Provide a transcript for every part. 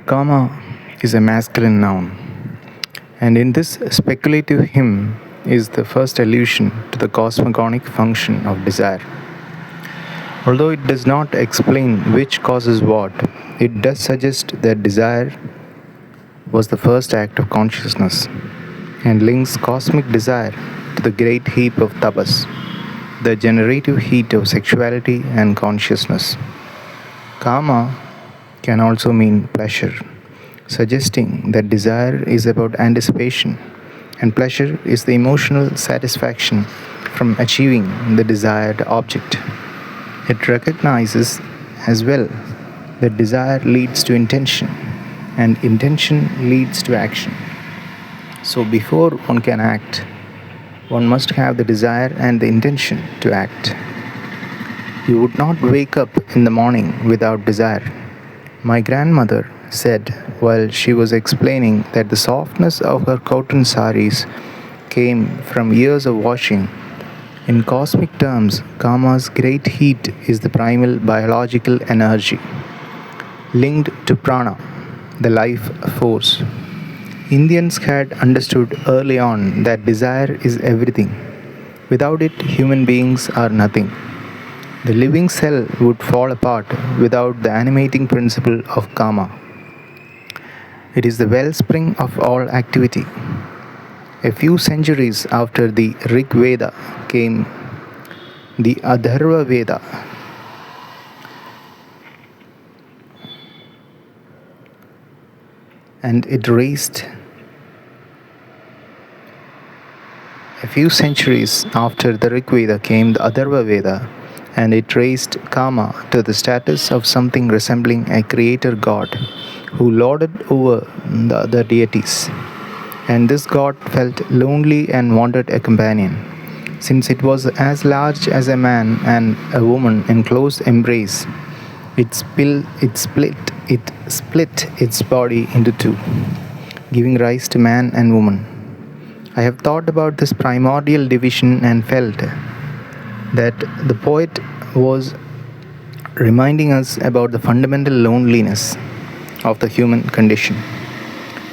Kama is a masculine noun, and in this speculative hymn is the first allusion to the cosmogonic function of desire. Although it does not explain which causes what, it does suggest that desire was the first act of consciousness and links cosmic desire to the great heap of tapas, the generative heat of sexuality and consciousness. Kama can also mean pleasure, suggesting that desire is about anticipation and pleasure is the emotional satisfaction from achieving the desired object. It recognizes as well that desire leads to intention and intention leads to action. So before one can act, one must have the desire and the intention to act. You would not wake up in the morning without desire. My grandmother said while she was explaining that the softness of her cotton saris came from years of washing. In cosmic terms, Kama's great heat is the primal biological energy, linked to prana, the life force. Indians had understood early on that desire is everything. Without it, human beings are nothing. The living cell would fall apart without the animating principle of Kama. It is the wellspring of all activity. A few centuries after the Rig Veda came the Atharva Veda. And it raised A few centuries after the Rig Veda came the Atharva Veda, and it raised Kama to the status of something resembling a creator god who lorded over the other deities. And this god felt lonely and wanted a companion. Since it was as large as a man and a woman in close embrace, it split its body into two, giving rise to man and woman. I have thought about this primordial division and felt that the poet was reminding us about the fundamental loneliness of the human condition.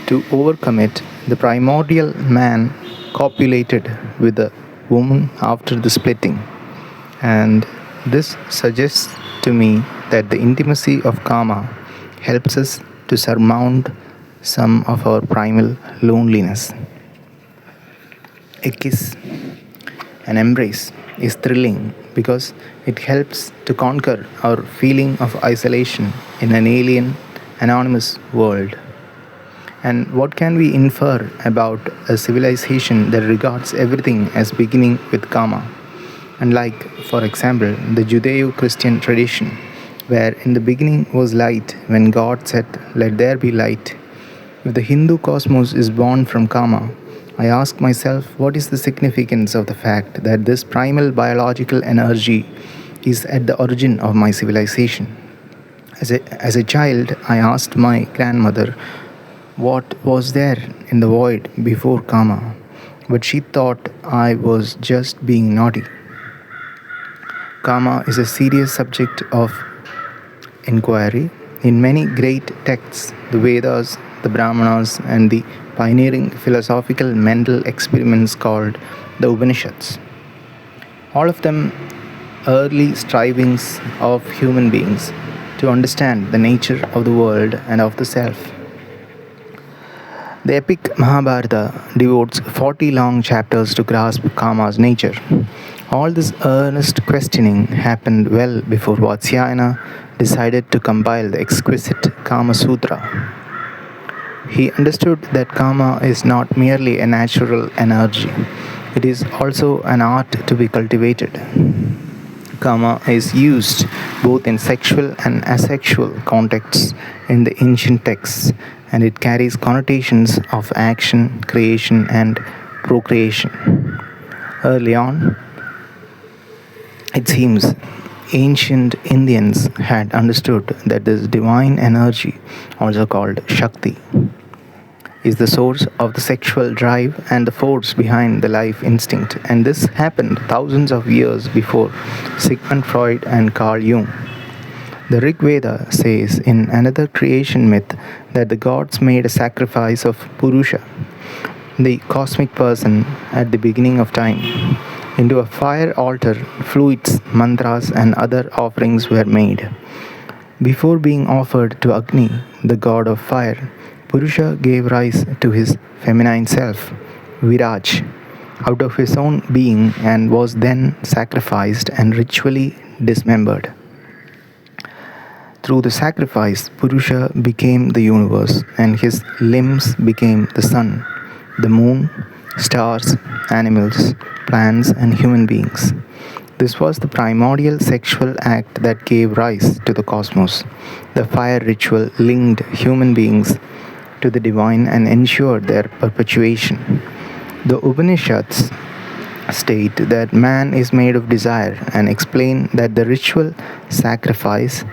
To overcome it, the primordial man copulated with the woman after the splitting, and this suggests to me that the intimacy of Kama helps us to surmount some of our primal loneliness. A kiss, an embrace, is thrilling because it helps to conquer our feeling of isolation in an alien, anonymous world. And what can we infer about a civilization that regards everything as beginning with Kama? Unlike, for example, the Judeo-Christian tradition, where in the beginning was light when God said, "Let there be light." If the Hindu cosmos is born from Kama, I ask myself, what is the significance of the fact that this primal biological energy is at the origin of my civilization? As a child, I asked my grandmother what was there in the void before Kama, but she thought I was just being naughty. Kama is a serious subject of inquiry. In many great texts, the Vedas, the Brahmanas, and the pioneering philosophical mental experiments called the Upanishads, all of them early strivings of human beings to understand the nature of the world and of the self. The epic Mahabharata devotes 40 long chapters to grasp Kama's nature. All this earnest questioning happened well before Vatsyayana decided to compile the exquisite Kamasutra. He understood that Kama is not merely a natural energy, it is also an art to be cultivated. Kama is used both in sexual and asexual contexts in the ancient texts, and it carries connotations of action, creation, and procreation. Early on, it seems ancient Indians had understood that this divine energy, also called Shakti, is the source of the sexual drive and the force behind the life instinct, and this happened thousands of years before Sigmund Freud and Carl Jung. The Rig Veda says in another creation myth that the gods made a sacrifice of Purusha, the cosmic person at the beginning of time. Into a fire altar, fluids, mantras, and other offerings were made. Before being offered to Agni, the god of fire, Purusha gave rise to his feminine self, Viraj, out of his own being and was then sacrificed and ritually dismembered. Through the sacrifice, Purusha became the universe, and his limbs became the sun, the moon, stars, animals, plants, and human beings. This was the primordial sexual act that gave rise to the cosmos. The fire ritual linked human beings to the divine and ensured their perpetuation. The Upanishads state that man is made of desire and explain that the ritual sacrifice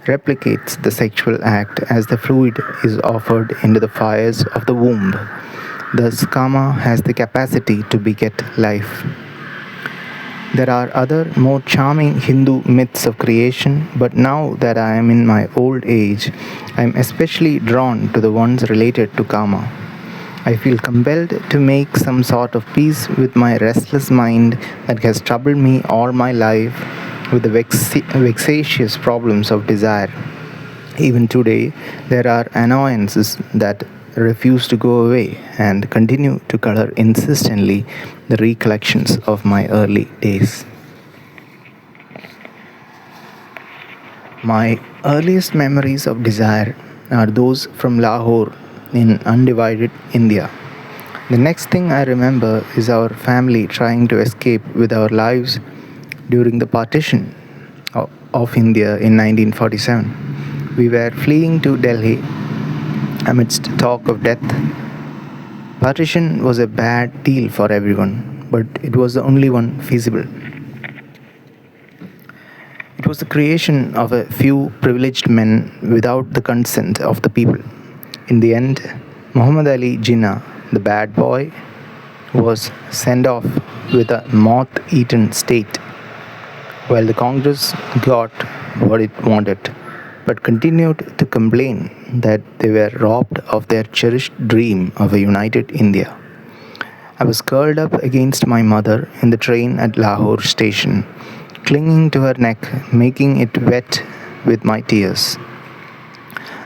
replicates the sexual act as the fluid is offered into the fires of the womb. Thus, Kama has the capacity to beget life. There are other more charming Hindu myths of creation, but now that I am in my old age, I am especially drawn to the ones related to Kama. I feel compelled to make some sort of peace with my restless mind that has troubled me all my life with the vexatious problems of desire. Even today, there are annoyances that refuse to go away and continue to color insistently the recollections of my early days. My earliest memories of desire are those from Lahore in undivided India. The next thing I remember is our family trying to escape with our lives during the partition of India in 1947. We were fleeing to Delhi amidst talk of death. Partition was a bad deal for everyone, but it was the only one feasible. It was the creation of a few privileged men without the consent of the people. In the end, Muhammad Ali Jinnah, the bad boy, was sent off with a moth-eaten state, while the Congress got what it wanted, but continued to complain that they were robbed of their cherished dream of a united India. I was curled up against my mother in the train at Lahore station, clinging to her neck, making it wet with my tears.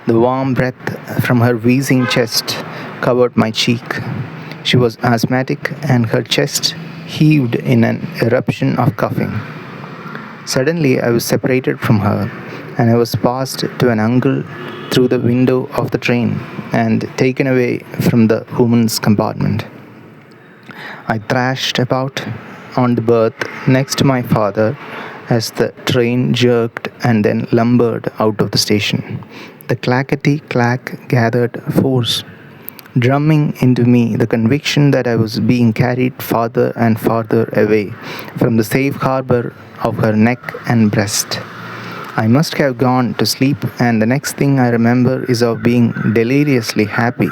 The warm breath from her wheezing chest covered my cheek. She was asthmatic and her chest heaved in an eruption of coughing. Suddenly, I was separated from her and I was passed to an uncle through the window of the train and taken away from the woman's compartment. I thrashed about on the berth next to my father as the train jerked and then lumbered out of the station. The clackety clack gathered force, drumming into me the conviction that I was being carried farther and farther away from the safe harbor of her neck and breast. I must have gone to sleep, and the next thing I remember is of being deliriously happy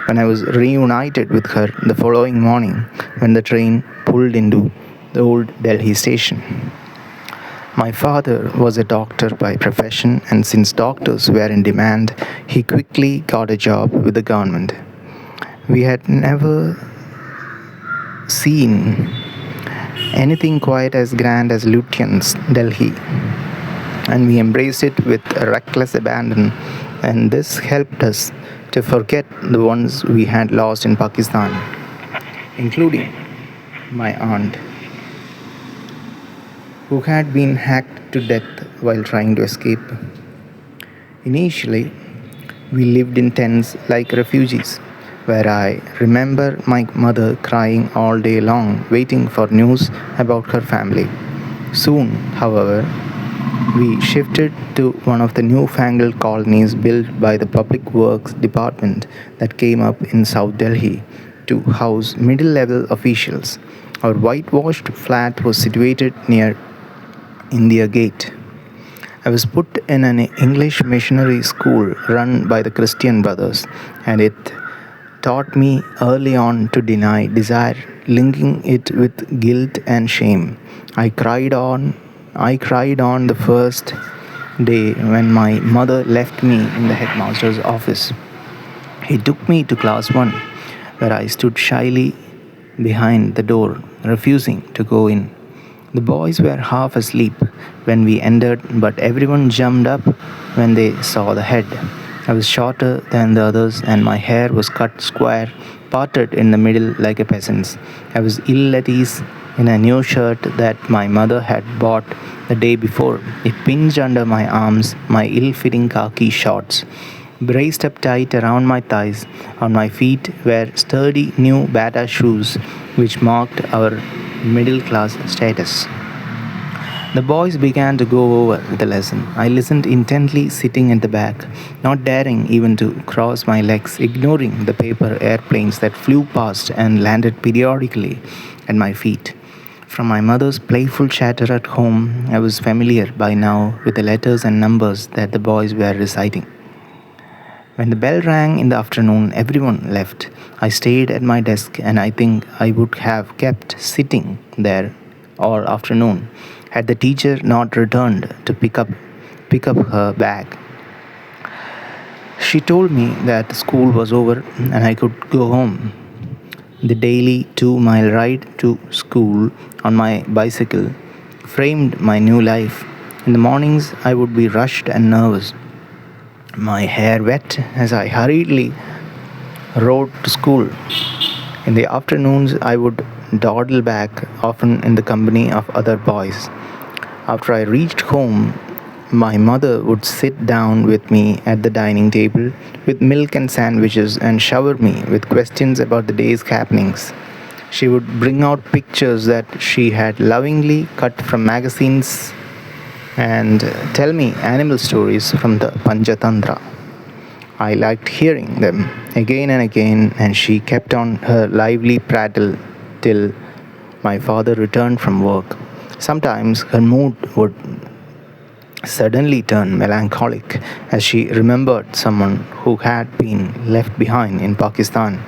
when I was reunited with her the following morning when the train pulled into the old Delhi station. My father was a doctor by profession, and since doctors were in demand, he quickly got a job with the government. We had never seen anything quite as grand as Lutyens, Delhi, and we embraced it with reckless abandon, and this helped us to forget the ones we had lost in Pakistan, including my aunt, who had been hacked to death while trying to escape. Initially, we lived in tents like refugees, where I remember my mother crying all day long, waiting for news about her family. Soon, however, we shifted to one of the newfangled colonies built by the Public Works Department that came up in South Delhi to house middle level officials. Our whitewashed flat was situated near India Gate. I was put in an English missionary school run by the Christian brothers, and it taught me early on to deny desire, linking it with guilt and shame. I cried on the first day when my mother left me in the headmaster's office. He took me to class 1, where I stood shyly behind the door, refusing to go in. The boys were half asleep when we entered, but everyone jumped up when they saw the head. I was shorter than the others, and my hair was cut square, parted in the middle like a peasant's. I was ill at ease in a new shirt that my mother had bought the day before. It pinched under my arms, my ill fitting khaki shorts braced up tight around my thighs. On my feet were sturdy new Bata shoes, which marked our middle class status. The boys began to go over the lesson. I listened intently, sitting at the back, not daring even to cross my legs, ignoring the paper airplanes that flew past and landed periodically at my feet. From my mother's playful chatter at home, I was familiar by now with the letters and numbers that the boys were reciting. When the bell rang in the afternoon, everyone left. I stayed at my desk, and I think I would have kept sitting there all afternoon had the teacher not returned to pick up her bag. She told me that school was over and I could go home. The daily 2 mile ride to school on my bicycle framed my new life. In the mornings, I would be rushed and nervous, my hair wet as I hurriedly rode to school. In the afternoons, I would dawdle back, often in the company of other boys. After I reached home, my mother would sit down with me at the dining table with milk and sandwiches and shower me with questions about the day's happenings. She would bring out pictures that she had lovingly cut from magazines and tell me animal stories from the Panchatantra. I liked hearing them again and again, and she kept on her lively prattle till my father returned from work. Sometimes her mood would suddenly turn melancholic as she remembered someone who had been left behind in Pakistan.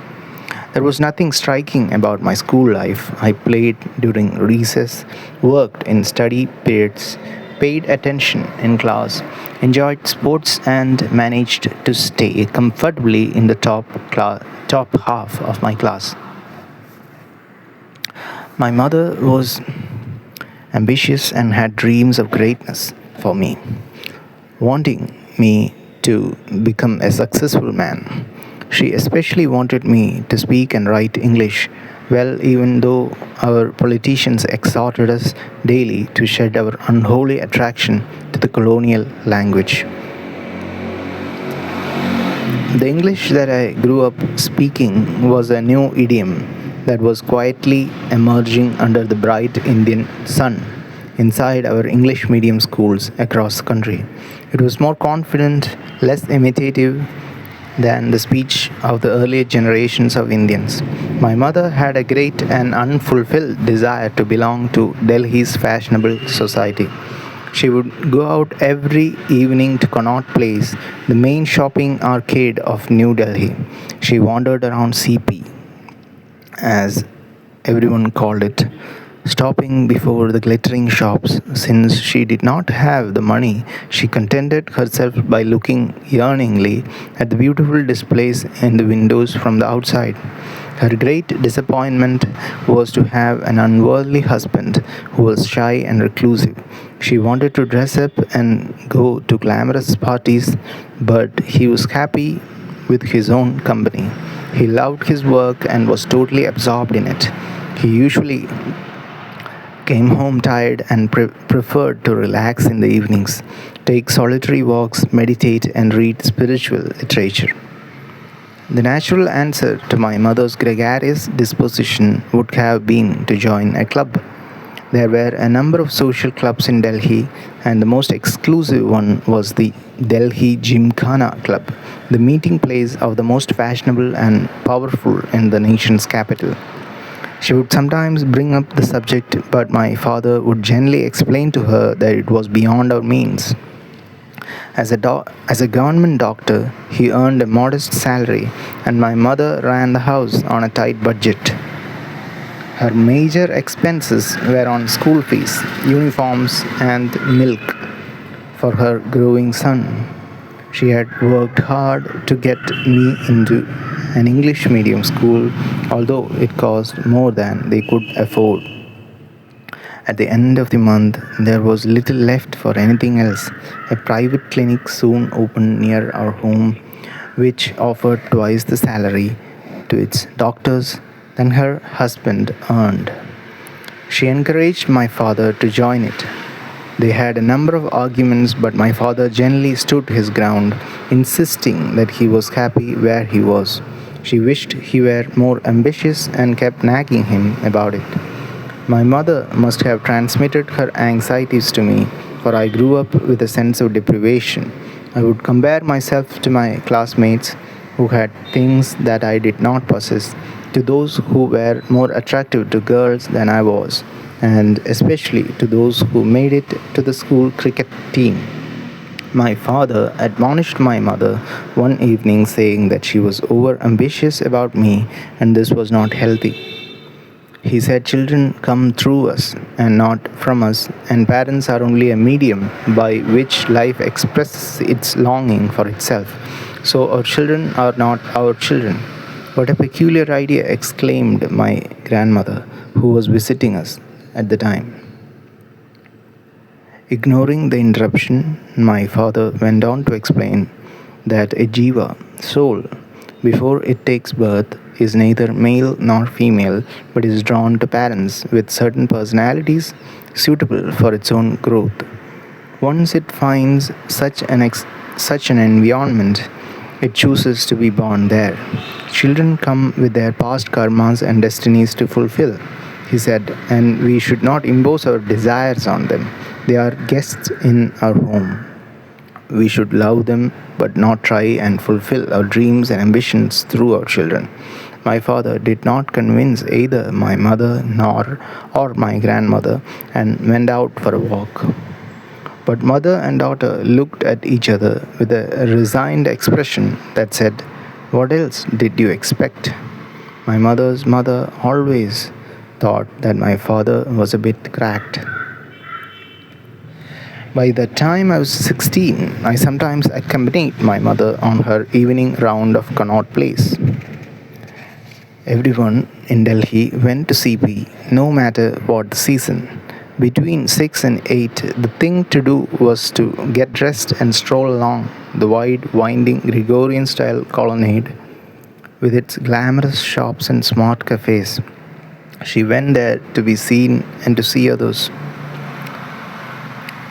There was nothing striking about my school life. I played during recess, worked in study periods, paid attention in class, enjoyed sports, and managed to stay comfortably in the top half of my class. My mother was ambitious and had dreams of greatness for me, wanting me to become a successful man. She especially wanted me to speak and write English well, even though our politicians exhorted us daily to shed our unholy attraction to the colonial language. The English that I grew up speaking was a new idiom that was quietly emerging under the bright Indian sun inside our English medium schools across the country. It was more confident, less imitative than the speech of the earlier generations of Indians. My mother had a great and unfulfilled desire to belong to Delhi's fashionable society. She would go out every evening to Connaught Place, the main shopping arcade of New Delhi. She wandered around CP, as everyone called it, stopping before the glittering shops. Since she did not have the money, she contented herself by looking yearningly at the beautiful displays in the windows from the outside. Her great disappointment was to have an unworldly husband who was shy and reclusive. She wanted to dress up and go to glamorous parties, but he was happy with his own company. He loved his work and was totally absorbed in it. He usually came home tired and preferred to relax in the evenings, take solitary walks, meditate, and read spiritual literature. The natural answer to my mother's gregarious disposition would have been to join a club. There were a number of social clubs in Delhi, and the most exclusive one was the Delhi Gymkhana Club, the meeting place of the most fashionable and powerful in the nation's capital. She would sometimes bring up the subject, but my father would gently explain to her that it was beyond our means. As a government doctor, he earned a modest salary, and my mother ran the house on a tight budget. Her major expenses were on school fees, uniforms, and milk for her growing son. She had worked hard to get me into an English medium school, although it cost more than they could afford. At the end of the month, there was little left for anything else. A private clinic soon opened near our home, which offered twice the salary to its doctors than her husband earned. She encouraged my father to join it. They had a number of arguments, but my father generally stood his ground, insisting that he was happy where he was. She wished he were more ambitious and kept nagging him about it. My mother must have transmitted her anxieties to me, for I grew up with a sense of deprivation. I would compare myself to my classmates who had things that I did not possess, to those who were more attractive to girls than I was, and especially to those who made it to the school cricket team. My father admonished my mother one evening, saying that she was over ambitious about me and this was not healthy. He said children come through us and not from us, and parents are only a medium by which life expresses its longing for itself. So our children are not our children. What a peculiar idea, exclaimed my grandmother, who was visiting us at the time. Ignoring the interruption, my father went on to explain that a jiva, soul, before it takes birth, is neither male nor female, but is drawn to parents with certain personalities suitable for its own growth. Once it finds such an environment, it chooses to be born there. Children come with their past karmas and destinies to fulfill, he said, and we should not impose our desires on them. They are guests in our home. We should love them but not try and fulfill our dreams and ambitions through our children. My father did not convince either my mother nor or my grandmother and went out for a walk. But mother and daughter looked at each other with a resigned expression that said, "What else did you expect?" My mother's mother always thought that my father was a bit cracked. By the time I was 16, I sometimes accompanied my mother on her evening round of Connaught Place. Everyone in Delhi went to CP, no matter what the season. Between 6 and 8, the thing to do was to get dressed and stroll along the wide, winding Gregorian style colonnade with its glamorous shops and smart cafes. She went there to be seen and to see others.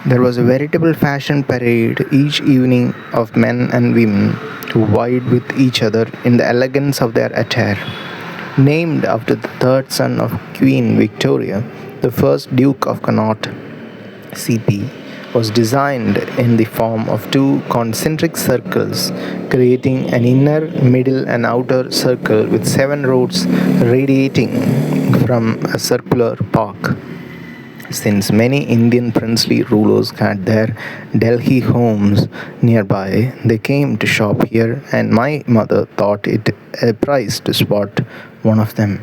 There was a veritable fashion parade each evening of men and women who vied with each other in the elegance of their attire. Named after the third son of Queen Victoria, the first Duke of Connaught, CP was designed in the form of two concentric circles, creating an inner, middle, and outer circle with 7 roads radiating from a circular park. Since many Indian princely rulers had their Delhi homes nearby, they came to shop here, and my mother thought it a prize to spot one of them.